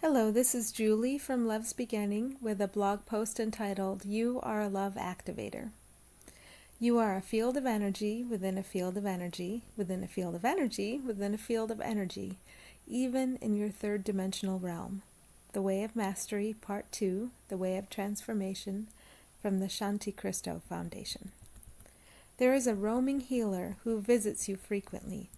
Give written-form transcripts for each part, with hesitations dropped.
Hello, this is Julie from Love's Beginning with a blog post entitled, You Are a Love Activator. You are a field of energy within a field of energy within a field of energy within a field of energy, even in your third dimensional realm. The Way of Mastery, Part 2, The Way of Transformation, from the Shanti Christo Foundation. There is a roaming healer who visits you frequently.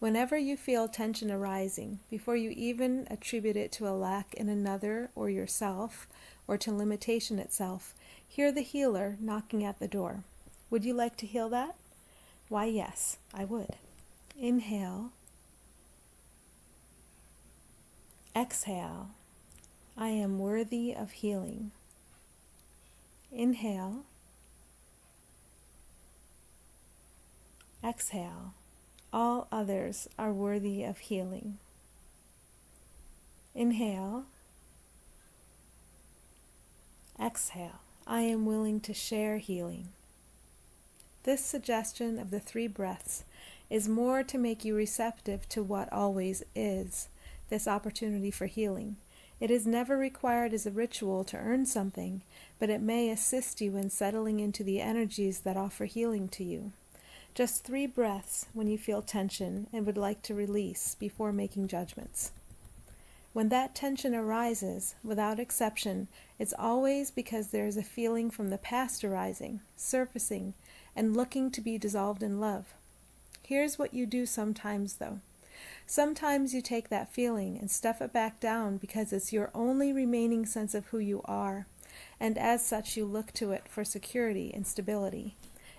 Whenever you feel tension arising, before you even attribute it to a lack in another or yourself, or to limitation itself, hear the healer knocking at the door. Would you like to heal that? Why, yes, I would. Inhale. Exhale. I am worthy of healing. Inhale. Exhale. All others are worthy of healing. Inhale. Exhale. I am willing to share healing. This suggestion of the 3 breaths is more to make you receptive to what always is, this opportunity for healing. It is never required as a ritual to earn something, but it may assist you in settling into the energies that offer healing to you. Just 3 breaths when you feel tension and would like to release before making judgments. When that tension arises, without exception, it's always because there is a feeling from the past arising, surfacing, and looking to be dissolved in love. Here's what you do sometimes, though. Sometimes you take that feeling and stuff it back down because it's your only remaining sense of who you are, and as such you look to it for security and stability.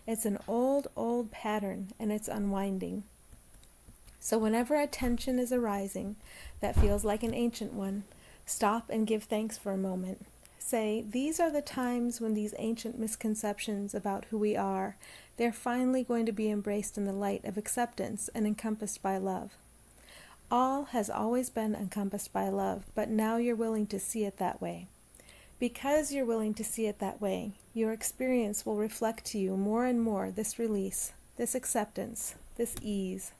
It's an old pattern, and it's unwinding. So whenever a tension is arising that feels like an ancient one, stop and give thanks for a moment. Say, these are the times when these ancient misconceptions about who we are, they're finally going to be embraced in the light of acceptance and encompassed by love. All has always been encompassed by love, but now you're willing to see it that way. Because you're willing to see it that way, your experience will reflect to you more and more this release, this acceptance, this ease.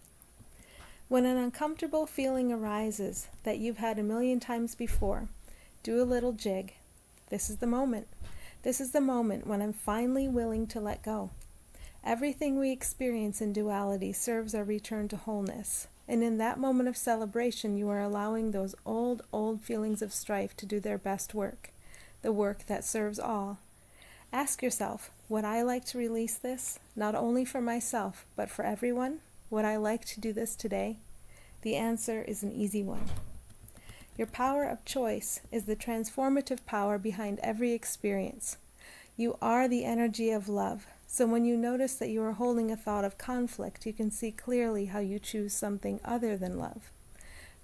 When an uncomfortable feeling arises that you've had a million times before, do a little jig. This is the moment. This is the moment when I'm finally willing to let go. Everything we experience in duality serves our return to wholeness, and in that moment of celebration you are allowing those old feelings of strife to do their best work. The work that serves all. Ask yourself, would I like to release this, not only for myself, but for everyone? Would I like to do this today? The answer is an easy one. Your power of choice is the transformative power behind every experience. You are the energy of love, so when you notice that you are holding a thought of conflict, you can see clearly how you choose something other than love.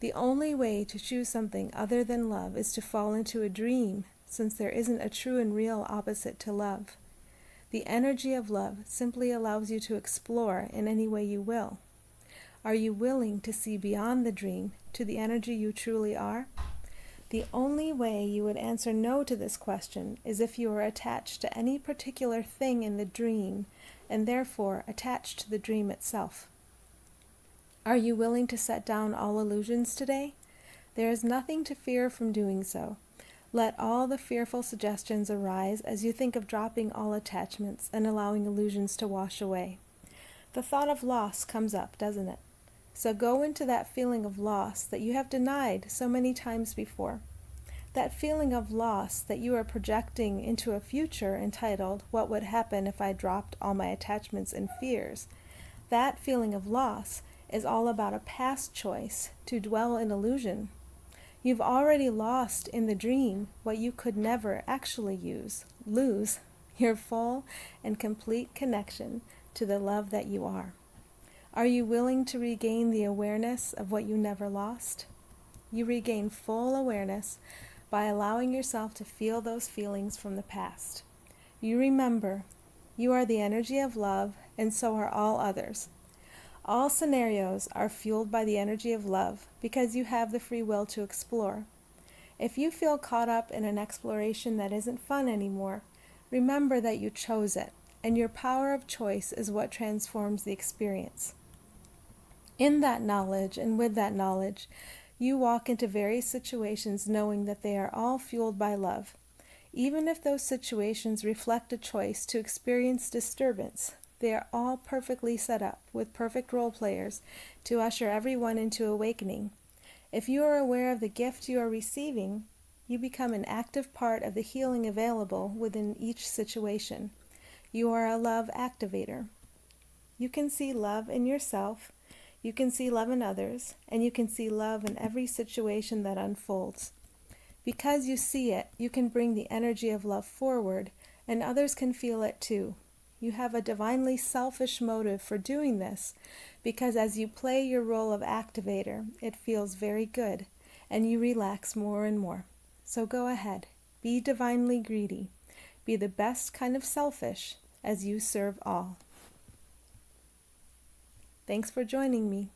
The only way to choose something other than love is to fall into a dream, since there isn't a true and real opposite to love. The energy of love simply allows you to explore in any way you will. Are you willing to see beyond the dream to the energy you truly are? The only way you would answer no to this question is if you are attached to any particular thing in the dream, and therefore attached to the dream itself. Are you willing to set down all illusions today? There is nothing to fear from doing so. Let all the fearful suggestions arise as you think of dropping all attachments and allowing illusions to wash away. The thought of loss comes up, doesn't it? So go into that feeling of loss that you have denied so many times before. That feeling of loss that you are projecting into a future entitled, What Would Happen If I Dropped All My Attachments and Fears? That feeling of loss is all about a past choice to dwell in illusion. You've already lost in the dream what you could never actually lose your full and complete connection to the love that you are. Are you willing to regain the awareness of what you never lost? You regain full awareness by allowing yourself to feel those feelings from the past. You remember, you are the energy of love, and so are all others. All scenarios are fueled by the energy of love because you have the free will to explore. If you feel caught up in an exploration that isn't fun anymore, remember that you chose it, and your power of choice is what transforms the experience. In that knowledge and with that knowledge, You walk into various situations knowing that they are all fueled by love. Even if those situations reflect a choice to experience disturbance, they are all perfectly set up with perfect role players to usher everyone into awakening. If you are aware of the gift you are receiving, you become an active part of the healing available within each situation. You are a love activator. You can see love in yourself, you can see love in others, and you can see love in every situation that unfolds. Because you see it, you can bring the energy of love forward, and others can feel it too. You have a divinely selfish motive for doing this, because as you play your role of activator, it feels very good, and you relax more and more. So go ahead, be divinely greedy. Be the best kind of selfish as you serve all. Thanks for joining me.